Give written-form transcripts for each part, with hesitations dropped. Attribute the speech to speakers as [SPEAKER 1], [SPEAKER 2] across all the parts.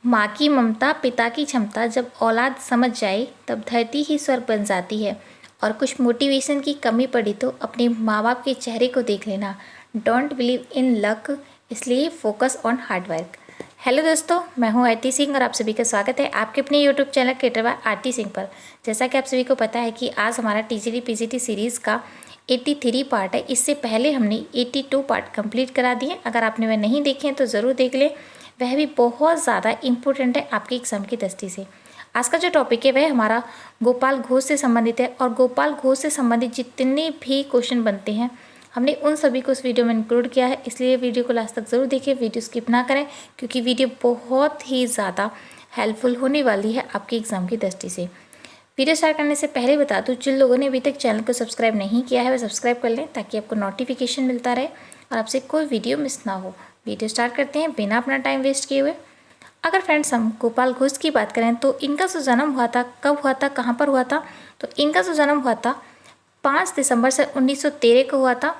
[SPEAKER 1] माँ की ममता पिता की क्षमता, जब औलाद समझ जाए तब धरती ही स्वर्ग बन जाती है। और कुछ मोटिवेशन की कमी पड़ी तो अपने माँ बाप के चेहरे को देख लेना। डोंट बिलीव इन लक, इसलिए focus on hard work. Hello दोस्तों, मैं हूँ आरती सिंह और आप सभी का स्वागत है आपके अपने यूट्यूब चैनल क्रिएटर बाय आरती सिंह पर। जैसा कि आप सभी को पता है कि आज हमारा टीजीटी पीजीटी सीरीज़ का 83 पार्ट है। इससे पहले हमने 82 पार्ट कंप्लीट करा दिए। अगर आपने वह नहीं देखे हैं तो ज़रूर देख लें, वह भी बहुत ज़्यादा इम्पोर्टेंट है आपकी एग्जाम की दृष्टि से। आज का जो टॉपिक है वह हमारा गोपाल घोष से संबंधित है और गोपाल घोष से संबंधित जितने भी क्वेश्चन बनते हैं हमने उन सभी को इस वीडियो में इंक्लूड किया है। इसलिए वीडियो को लास्ट तक ज़रूर देखें, वीडियो स्किप ना करें, क्योंकि वीडियो बहुत ही ज़्यादा हेल्पफुल होने वाली है आपकी एग्ज़ाम की दृष्टि से। वीडियो स्टार्ट करने से पहले बता दूं, जिन लोगों ने अभी तक चैनल को सब्सक्राइब नहीं किया है वह सब्सक्राइब कर लें ताकि आपको नोटिफिकेशन मिलता रहे और आपसे कोई वीडियो मिस ना हो। वीडियो स्टार्ट करते हैं बिना अपना टाइम वेस्ट किए हुए। अगर फ्रेंड्स हम गोपाल घोष की बात करें तो इनका जो जन्म हुआ था, कब हुआ था, कहाँ पर हुआ था, तो इनका जो जन्म हुआ था 5 दिसंबर से 1913 को हुआ था।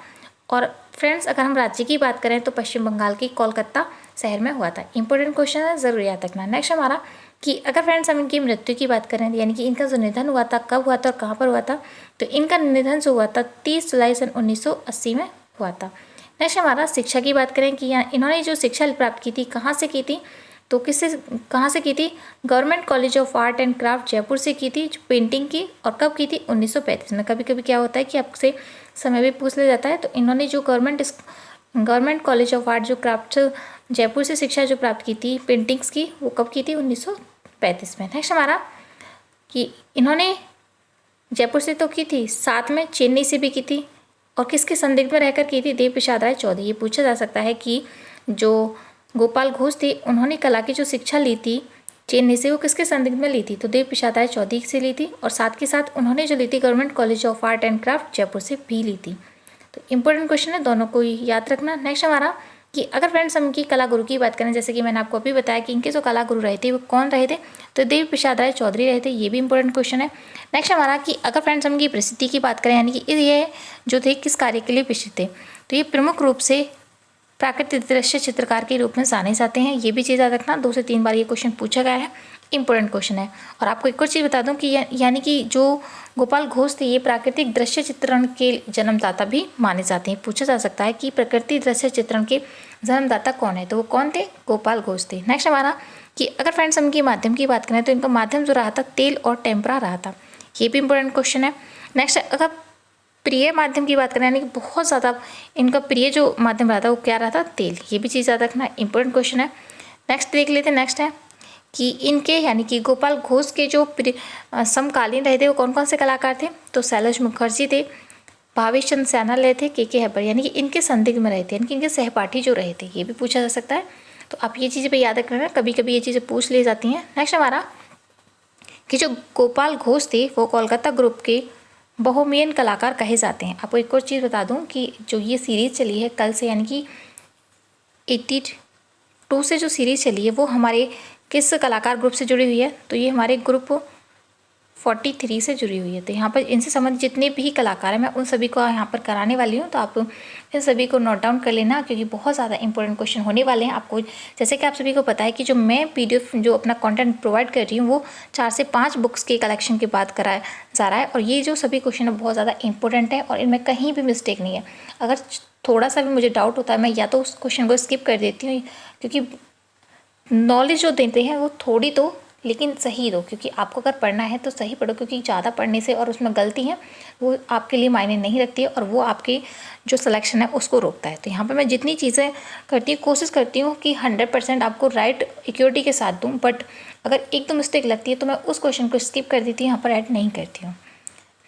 [SPEAKER 1] और फ्रेंड्स अगर हम राज्य की बात करें तो पश्चिम बंगाल की कोलकाता शहर में हुआ था। इंपॉर्टेंट क्वेश्चन है, ज़रूर याद रखना। नेक्स्ट हमारा कि अगर फ्रेंड्स हम इनकी मृत्यु की बात करें, यानी कि इनका जो निधन हुआ था, कब हुआ था और कहाँ पर हुआ था, तो इनका निधन जो हुआ था 30 जुलाई सन 1980 में हुआ था। नेक्स्ट हमारा शिक्षा की बात करें कि इन्होंने जो शिक्षा प्राप्त की थी कहाँ से की थी, तो कहाँ से की थी, government college of art and craft Jaipur से की थी, जो पेंटिंग की। और कब की थी, 1935 में। कभी कभी क्या होता है कि आपसे समय भी पूछ लिया जाता है। तो इन्होंने जो गवर्नमेंट कॉलेज ऑफ आर्ट जो क्राफ्ट जयपुर से शिक्षा जो प्राप्त की थी पेंटिंग्स की, वो कब की थी, 1935 में। नेक्स्ट हमारा कि इन्होंने जयपुर से तो की थी, साथ में चेन्नई से भी की थी। और किसके संदिग्ध में रहकर की थी, देव प्रसाद राय चौधरी। ये पूछा जा सकता है कि जो गोपाल घोष थे उन्होंने कला की जो शिक्षा ली थी चेन्नई से, वो किसके संदिग्ध में ली थी, तो देव प्रसाद राय चौधरी से ली थी। और साथ के साथ उन्होंने जो ली थी government college of art and craft Jaipur से भी ली थी। तो इंपॉर्टेंट क्वेश्चन है, दोनों को याद रखना। नेक्स्ट हमारा कि अगर फ्रेंड्स हम इनकी कला गुरु की बात करें, जैसे कि मैंने आपको अभी बताया कि इनके जो कला गुरु रहे थे वो कौन रहे थे, तो देव प्रसाद राय चौधरी रहे थे। ये भी इंपॉर्टेंट क्वेश्चन है। नेक्स्ट हमारा कि अगर फ्रेंड्स हम इनकी प्रसिद्धि की बात करें, यानी कि ये जो थे किस कार्य के लिए प्रसिद्ध थे, तो ये प्रमुख रूप से प्राकृतिक दृश्य चित्रकार के रूप में जाने जाते हैं। ये भी चीज़ याद रखना, 2 से 3 बार ये क्वेश्चन पूछा गया है, इंपॉर्टेंट क्वेश्चन है। और आपको एक और चीज़ बता दूं कि यानी कि जो गोपाल घोष थे ये प्राकृतिक दृश्य चित्रण के जन्मदाता भी माने जाते हैं। पूछा जा सकता है कि प्रकृति दृश्य चित्रण के जन्मदाता कौन है, तो वो कौन थे, गोपाल घोष थे। नेक्स्ट हमारा कि अगर फ्रेंड्स हम इनके माध्यम की बात करें तो इनका माध्यम जो रहा था तेल और टेम्परा रहा था। ये भी इंपॉर्टेंट क्वेश्चन है। नेक्स्ट अगर प्रिय माध्यम की बात करें, यानी कि बहुत ज़्यादा इनका प्रिय जो माध्यम रहा था वो क्या रहा था, तेल। ये भी चीज़ याद रखना, इंपॉर्टेंट क्वेश्चन है। नेक्स्ट देख लेते हैं। नेक्स्ट है कि इनके यानी कि गोपाल घोष के जो समकालीन रहे थे वो कौन कौन से कलाकार थे, तो शैलेश मुखर्जी थे, भावेश चंद्र सैनाल रहे थे, के हैबर, यानी कि इनके संदिग्ध में रहे थे, यानी कि इनके सहपाठी जो रहे थे। ये भी पूछा जा सकता है, तो आप ये चीज़ें पे याद रखना, कभी कभी ये चीज़ें पूछ ली जाती हैं। नेक्स्ट हमारा कि जो गोपाल घोष थे वो कोलकाता ग्रुप के बहुमेन कलाकार कहे जाते हैं। आपको एक और चीज़ बता दूं कि जो ये सीरीज़ चली है कल से, यानी कि 82 से जो सीरीज़ चली है वो हमारे किस कलाकार ग्रुप से जुड़ी हुई है, तो ये हमारे ग्रुप 43 से जुड़ी हुई है। तो यहाँ पर इनसे संबंधित जितने भी कलाकार हैं मैं उन सभी को यहाँ पर कराने वाली हूँ, तो आप इन सभी को नोट डाउन कर लेना, क्योंकि बहुत ज़्यादा इंपॉर्टेंट क्वेश्चन होने वाले हैं आपको। जैसे कि आप सभी को पता है कि जो मैं PDF जो अपना कंटेंट प्रोवाइड कर रही हूँ वो 4 से 5 बुक्स के कलेक्शन के बाद कराया जा रहा है। और ये जो सभी क्वेश्चन है बहुत ज़्यादा इंपॉर्टेंट है और इनमें कहीं भी मिस्टेक नहीं है। अगर थोड़ा सा भी मुझे डाउट होता है मैं या तो उस क्वेश्चन को स्किप कर देती हूँ, क्योंकि नॉलेज जो देते हैं वो थोड़ी तो लेकिन सही दो, क्योंकि आपको अगर पढ़ना है तो सही पढ़ो, क्योंकि ज़्यादा पढ़ने से और उसमें गलती है वो आपके लिए मायने नहीं रखती है और वो आपके जो सिलेक्शन है उसको रोकता है। तो यहाँ पर मैं जितनी चीज़ें करती हूँ कोशिश करती हूँ कि 100% आपको राइट एक्यूरेटी के साथ दूँ, बट अगर एक दो मिस्टेक लगती है तो मैं उस क्वेश्चन को स्किप कर देती हूँ, यहाँ पर ऐड नहीं करती हूँ।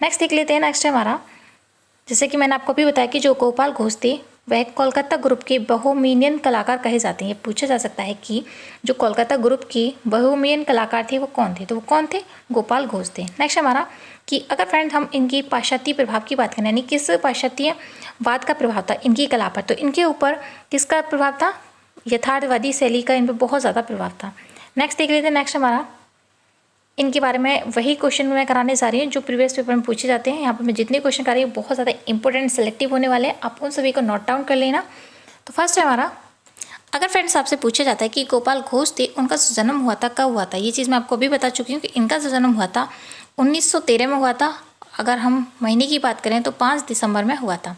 [SPEAKER 1] नेक्स्ट देख लेते हैं। नेक्स्ट है हमारा, जैसे कि मैंने आपको भी बताया कि जो गोपाल घोष थे वह कोलकाता ग्रुप के बहुमेनियन कलाकार कहे जाते हैं। ये पूछा जा सकता है कि जो कोलकाता ग्रुप के बहुमेनियन कलाकार थे वो कौन थे, तो वो कौन थे, गोपाल घोष थे। नेक्स्ट हमारा कि अगर फ्रेंड हम इनकी पाश्चात्य प्रभाव की बात करें, यानी किस पाश्चात्यवाद का प्रभाव था इनकी कला पर, तो इनके ऊपर किसका प्रभाव था, यथार्थवादी शैली का इन पर बहुत ज़्यादा प्रभाव था। नेक्स्ट देख लेते हैं। नेक्स्ट हमारा इनके बारे में वही क्वेश्चन मैं कराने जा रही हूँ जो प्रीवियस पेपर में पूछे जाते हैं। यहाँ पर मैं जितने क्वेश्चन कर रही हूँ बहुत ज़्यादा इंपॉर्टेंट सेलेक्टिव होने वाले हैं, आप उन सभी को नोट डाउन कर लेना। तो फर्स्ट है हमारा, अगर फ्रेंड्स आपसे पूछा जाता है कि गोपाल घोष थे, उनका जो जन्म हुआ था कब हुआ था, ये चीज़ मैं आपको अभी बता चुकी हूँ कि इनका जो जन्म हुआ था 1913 में हुआ था। अगर हम महीने की बात करें तो 5 दिसंबर में हुआ था।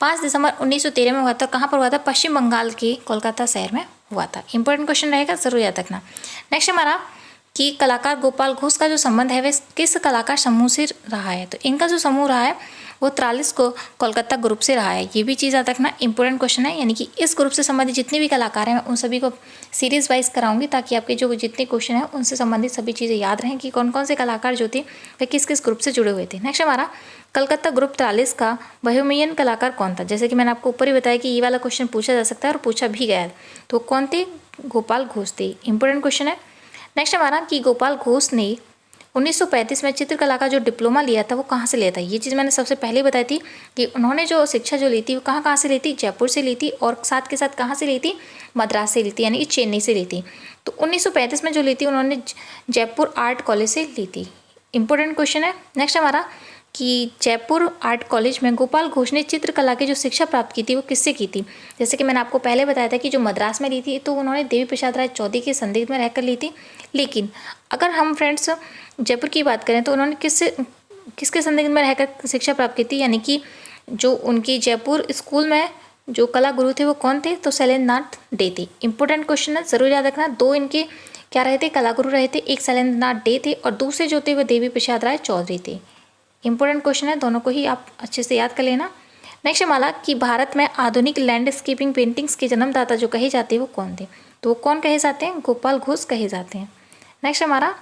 [SPEAKER 1] 5 दिसंबर 1913 में हुआ था। कहाँ पर हुआ था? पश्चिम बंगाल के कोलकाता शहर में हुआ था। इंपॉर्टेंट क्वेश्चन रहेगा, जरूर याद रखना। नेक्स्ट हमारा कि कलाकार गोपाल घोष का जो संबंध है वह किस कलाकार समूह से रहा है। तो इनका जो समूह रहा है वो 43 को कोलकाता ग्रुप से रहा है। ये भी चीज़ याद रखना, इंपॉर्टेंट क्वेश्चन है। यानी कि इस ग्रुप से संबंधित जितने भी कलाकार हैं मैं उन सभी को सीरीज वाइज कराऊंगी ताकि आपके जो जितने क्वेश्चन हैं उनसे संबंधित सभी चीज़ें याद रहें कि कौन कौन से कलाकार जो थे वे किस किस ग्रुप से जुड़े हुए थे। नेक्स्ट हमारा कलकत्ता ग्रुप 43 का बोहेमियन कलाकार कौन था। जैसे कि मैंने आपको ऊपर ही बताया कि ये वाला क्वेश्चन पूछा जा सकता है और पूछा भी गया है। तो कौन थे? गोपाल घोष थे। इंपॉर्टेंट क्वेश्चन है। नेक्स्ट हमारा कि गोपाल घोष ने 1935 में चित्रकला का जो डिप्लोमा लिया था वो कहाँ से लिया था। ये चीज़ मैंने सबसे पहले बताई थी कि उन्होंने जो शिक्षा जो ली थी वो कहाँ से ली थी? जयपुर से ली थी, और साथ के साथ कहाँ से ली थी? मद्रास से ली थी, यानी कि चेन्नई से ली थी। तो 1935 में जो ली थी उन्होंने जयपुर आर्ट कॉलेज से ली थी। इंपॉर्टेंट क्वेश्चन है। नेक्स्ट हमारा कि जयपुर आर्ट कॉलेज में गोपाल घोष ने चित्रकला की जो शिक्षा प्राप्त की थी वो किससे की थी। जैसे कि मैंने आपको पहले बताया था कि जो मद्रास में ली थी तो उन्होंने देवी प्रसाद राय चौधरी के संदिग्ध में रहकर ली थी। लेकिन अगर हम फ्रेंड्स जयपुर की बात करें तो उन्होंने किसके संदिग्ध में रहकर शिक्षा प्राप्त की थी, यानी कि जो उनकी जयपुर स्कूल में जो कला गुरु थे वो कौन थे? तो शैलेंद्रनाथ डे थे। इंपॉर्टेंट क्वेश्चन है, जरूर याद रखना। 2 इनके क्या रहे थे? कला गुरु रहे थे। एक शैलेंद्रनाथ डे थे और दूसरे जो थे वो देवी प्रसाद राय चौधरी थे। इंपॉर्टेंट क्वेश्चन है, दोनों को ही आप अच्छे से याद कर लेना। नेक्स्ट हमारा कि भारत में आधुनिक लैंडस्केपिंग पेंटिंग्स के जन्मदाता जो कहे जाते हैं वो कौन थे। तो वो कौन कहे जाते हैं? गोपाल घोष कहे जाते हैं। नेक्स्ट हमारा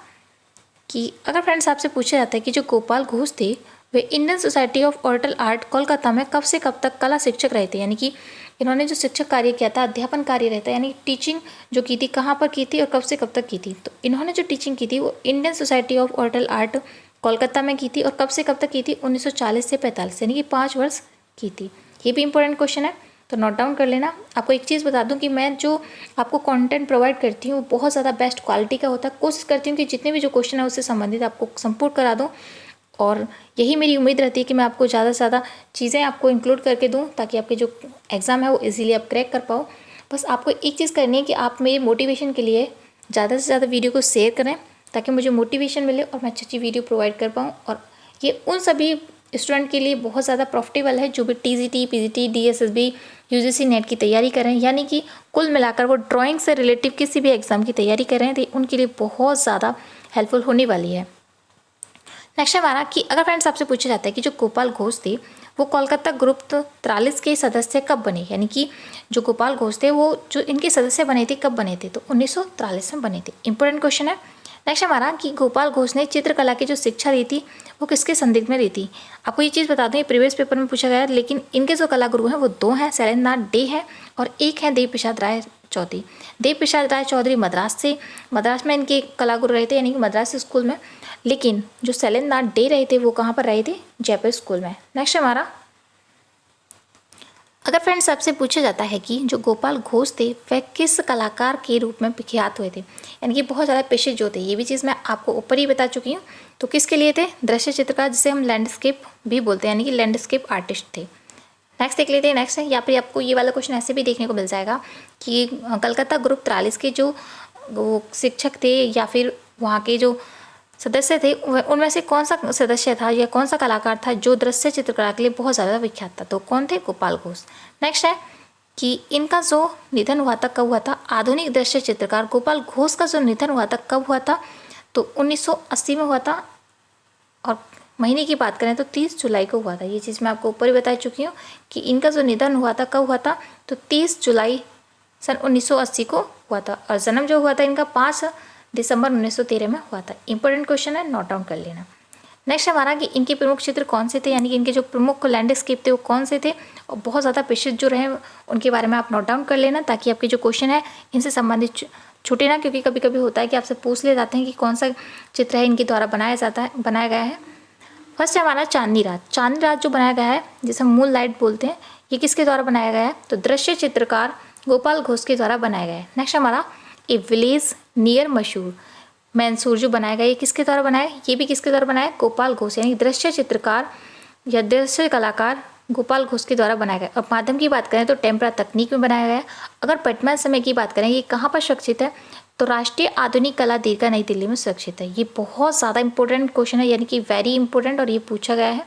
[SPEAKER 1] कि अगर फ्रेंड्स आपसे पूछा जाता है कि जो गोपाल घोष थे वे Indian Society of Oriental Art Kolkata में कब से कब तक कला शिक्षक रहे थे, यानी कि इन्होंने जो शिक्षक कार्य किया था, अध्यापन कार्य रहता है, यानी टीचिंग जो की थी कहाँ पर की थी और कब से कब तक की थी। तो इन्होंने जो टीचिंग की थी वो Indian Society of Oriental Art Kolkata में की थी और कब से कब तक की थी? 1940 से 45, यानी कि 5 वर्ष की थी। ये भी इंपॉर्टेंट क्वेश्चन है, तो नोट डाउन कर लेना। आपको एक चीज़ बता दूं कि मैं जो आपको कंटेंट प्रोवाइड करती हूँ बहुत ज़्यादा बेस्ट क्वालिटी का होता है। कोशिश करती हूँ कि जितने भी जो क्वेश्चन है उससे संबंधित आपको संपूर्ण करा दूँ, और यही मेरी उम्मीद रहती है कि मैं आपको ज़्यादा से ज़्यादा चीज़ें आपको इंक्लूड करके दूँ ताकि आपके जो एग्ज़ाम है वो इजीली आप क्रैक कर पाओ। बस आपको एक चीज़ करनी है कि आप मेरी मोटिवेशन के लिए ज़्यादा से ज़्यादा वीडियो को शेयर करें ताकि मुझे मोटिवेशन मिले और मैं अच्छी अच्छी वीडियो प्रोवाइड कर पाऊँ। और ये उन सभी स्टूडेंट के लिए बहुत ज़्यादा प्रॉफिटेबल है जो भी TGT, PGT, DSSB, UGC net की तैयारी कर रहे हैं, यानी कि कुल मिलाकर वो ड्राइंग से रिलेटिव किसी भी एग्ज़ाम की तैयारी कर रहे हैं तो उनके लिए बहुत ज़्यादा हेल्पफुल होने वाली है। नेक्स्ट हमारा कि अगर फ्रेंड्स आपसे पूछा जाता है कि जो गोपाल घोष थे वो कोलकाता ग्रुप 43 के सदस्य कब बने, यानी कि जो गोपाल घोष थे वो जो इनके सदस्य बने थे कब बने थे? तो 1943 में बने थे। इंपॉर्टेंट क्वेश्चन है। नेक्स्ट हमारा कि गोपाल घोष ने चित्रकला की जो शिक्षा दी थी वो किसके संदिग्ध में दी थी। आपको ये चीज़ बता दूं, ये प्रीवियस पेपर में पूछा गया है, लेकिन इनके जो कला गुरु हैं वो 2 हैं, शैलेंद्रनाथ डे है और एक है देवी प्रसाद राय चौधरी। देवी प्रसाद राय चौधरी मद्रास में इनके कला गुरु रहे थे, यानी कि मद्रास स्कूल में, लेकिन जो शैलेंद्रनाथ डे रहे थे वो कहाँ पर रहे थे? जयपुर स्कूल में। नेक्स्ट हमारा अगर फ्रेंड्स आपसे पूछा जाता है कि जो गोपाल घोष थे वह किस कलाकार के रूप में विख्यात हुए थे, यानी कि बहुत ज़्यादा पेशे जो थे, ये भी चीज़ मैं आपको ऊपर ही बता चुकी हूँ। तो किसके लिए थे? दृश्य चित्रकार, जिसे हम लैंडस्केप भी बोलते हैं, यानी कि लैंडस्केप आर्टिस्ट थे। नेक्स्ट देख लेते हैं। नेक्स्ट है, या फिर आपको ये वाला क्वेश्चन ऐसे भी देखने को मिल जाएगा कि कलकत्ता ग्रुप 43 के जो वो शिक्षक थे या फिर वहाँ के जो सदस्य थे उनमें से कौन सा सदस्य था या कौन सा कलाकार था जो दृश्य चित्रकला के लिए बहुत ज़्यादा विख्यात था। तो कौन थे? गोपाल घोष। नेक्स्ट है कि इनका जो निधन हुआ था कब हुआ था? आधुनिक दृश्य चित्रकार गोपाल घोष का जो निधन हुआ था कब हुआ था? तो 1980 में हुआ था, और महीने की बात करें तो 30 जुलाई को हुआ था। ये चीज़ मैं आपको ऊपर ही बता चुकी हूँ कि इनका जो निधन हुआ था कब हुआ था? तो 30 जुलाई सन 1980 को हुआ था, और जन्म जो हुआ था इनका 5 दिसंबर 1913 में हुआ था। इंपॉर्टेंट क्वेश्चन है, नोट डाउन कर लेना। नेक्स्ट हमारा कि इनके प्रमुख चित्र कौन से थे, यानी कि इनके जो प्रमुख लैंडस्केप थे वो कौन से थे, और बहुत ज़्यादा पेशेंट जो रहे उनके बारे में आप नोट डाउन कर लेना ताकि आपके जो क्वेश्चन है इनसे संबंधित छूटे ना, क्योंकि कभी कभी होता है कि आपसे पूछ ले जाते हैं कि कौन सा चित्र है इनके द्वारा बनाया गया है। फर्स्ट है हमारा चांदनी रात जो बनाया गया है जिसे हम मून लाइट बोलते हैं, ये किसके द्वारा बनाया गया है? तो दृश्य चित्रकार गोपाल घोष के द्वारा बनाया गया है। नेक्स्ट हमारा ए विलेज नियर मैसूर जो बनाया गया, ये किसके द्वारा बनाया है? ये भी किसके द्वारा बनाया है? गोपाल घोष, यानी दृश्य चित्रकार या दृश्य कलाकार गोपाल घोष के द्वारा बनाया गया। और माध्यम की बात करें तो टेम्परा तकनीक में बनाया गया है। अगर वर्तमान समय की बात करें ये कहाँ पर सुरक्षित है, तो राष्ट्रीय आधुनिक कला दीर्घा नई दिल्ली में सुरक्षित है। ये बहुत ज़्यादा इंपॉर्टेंट क्वेश्चन है, यानी कि वेरी इंपॉर्टेंट, और ये पूछा गया है।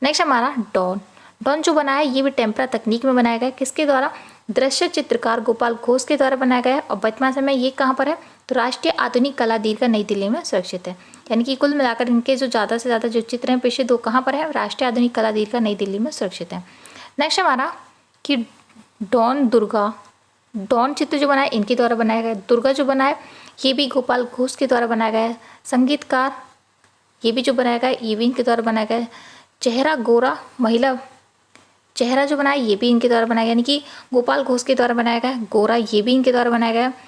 [SPEAKER 1] नेक्स्ट हमारा डॉन। डॉन जो बनाया है ये भी टेम्परा तकनीक में बनाया गया है। किसके द्वारा? दृश्य चित्रकार गोपाल घोष के द्वारा बनाया गया है। और वर्तमान समय ये कहाँ पर है, तो राष्ट्रीय आधुनिक कला दीर्घा नई दिल्ली में सुरक्षित है। यानी कि कुल मिलाकर इनके जो ज़्यादा से ज़्यादा जो चित्र हैं प्रसिद्ध, वो कहाँ पर है, राष्ट्रीय आधुनिक कला दीर्घा नई दिल्ली में सुरक्षित है। नेक्स्ट हमारा कि डॉन दुर्गा, डॉन चित्र जो बनाया इनके द्वारा बनाया गया है। दुर्गा जो बनाया ये भी गोपाल घोष के द्वारा बनाया गया है। संगीतकार ये भी जो बनाया गया है ये भी इनके द्वारा बनाया गया है। चेहरा गोरा महिला, चेहरा जो बनाया ये भी इनके द्वारा बनाया गया, यानी कि गोपाल घोष के द्वारा बनाया गया है। गोरा ये भी इनके द्वारा बनाया गया है।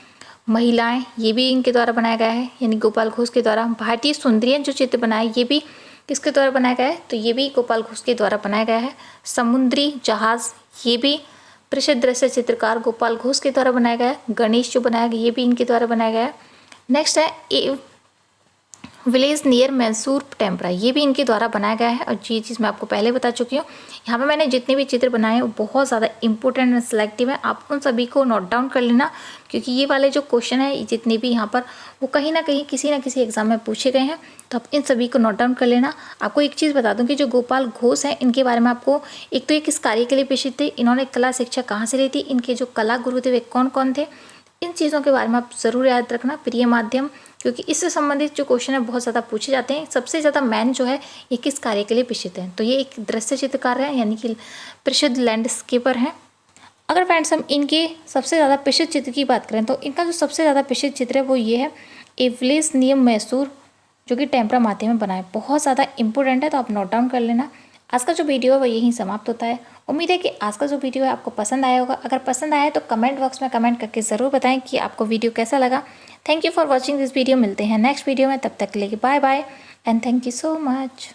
[SPEAKER 1] महिलाएं ये भी इनके द्वारा बनाया गया है, यानी गोपाल घोष के द्वारा। भारतीय सुंदरियन जो चित्र बनाया ये भी किसके द्वारा बनाया गया है, तो ये भी गोपाल घोष के द्वारा बनाया गया है। समुद्री जहाज ये भी प्रसिद्ध दृश्य चित्रकार गोपाल घोष के द्वारा बनाया गया है। गणेश जो बनाया गया ये भी इनके द्वारा बनाया गया है। नेक्स्ट है विलेज नियर मैसूर टेम्परा, ये भी इनके द्वारा बनाया गया है। और ये चीज़ मैं आपको पहले बता चुकी हूँ। यहाँ पे मैंने जितने भी चित्र बनाए हैं वो बहुत ज़्यादा इंपॉर्टेंट एंड सिलेक्टिव है। आप उन सभी को नोट डाउन कर लेना, क्योंकि ये वाले जो क्वेश्चन है जितने भी यहाँ पर वो कहीं ना कहीं किसी ना किसी एग्जाम में पूछे गए हैं, तो आप इन सभी को नोट डाउन कर लेना। आपको एक चीज़ बता दूँ कि जो गोपाल घोष हैं इनके बारे में आपको एक तो ये किस कार्य के लिए प्रसिद्ध थे, इन्होंने कला शिक्षा कहाँ से ली थी, इनके जो कला गुरु थे वे कौन कौन थे, इन चीज़ों के बारे में आप ज़रूर याद रखना। प्रिय माध्यम, क्योंकि इससे संबंधित जो क्वेश्चन है बहुत ज़्यादा पूछे जाते हैं। सबसे ज़्यादा मैन जो है ये किस कार्य के लिए प्रसिद्ध है, तो ये एक दृश्य चित्रकार है, यानी कि प्रसिद्ध लैंडस्केपर हैं। अगर फ्रेंड्स हम इनके सबसे ज़्यादा प्रसिद्ध चित्र की बात करें तो इनका जो सबसे ज़्यादा प्रसिद्ध चित्र है वो ये है ए विलेज नियर मैसूर, जो कि टेम्परा माध्यम में बना है। बहुत ज़्यादा इंपॉर्टेंट है, तो आप नोट डाउन कर लेना। आज का जो वीडियो है वो यहीं समाप्त होता है। उम्मीद है कि आज का जो वीडियो है आपको पसंद आया होगा। अगर पसंद आया तो कमेंट बॉक्स में कमेंट करके ज़रूर बताएं कि आपको वीडियो कैसा लगा। Thank you for watching this video. मिलते हैं नेक्स्ट वीडियो में, तब तक के लिए bye bye and thank you so much.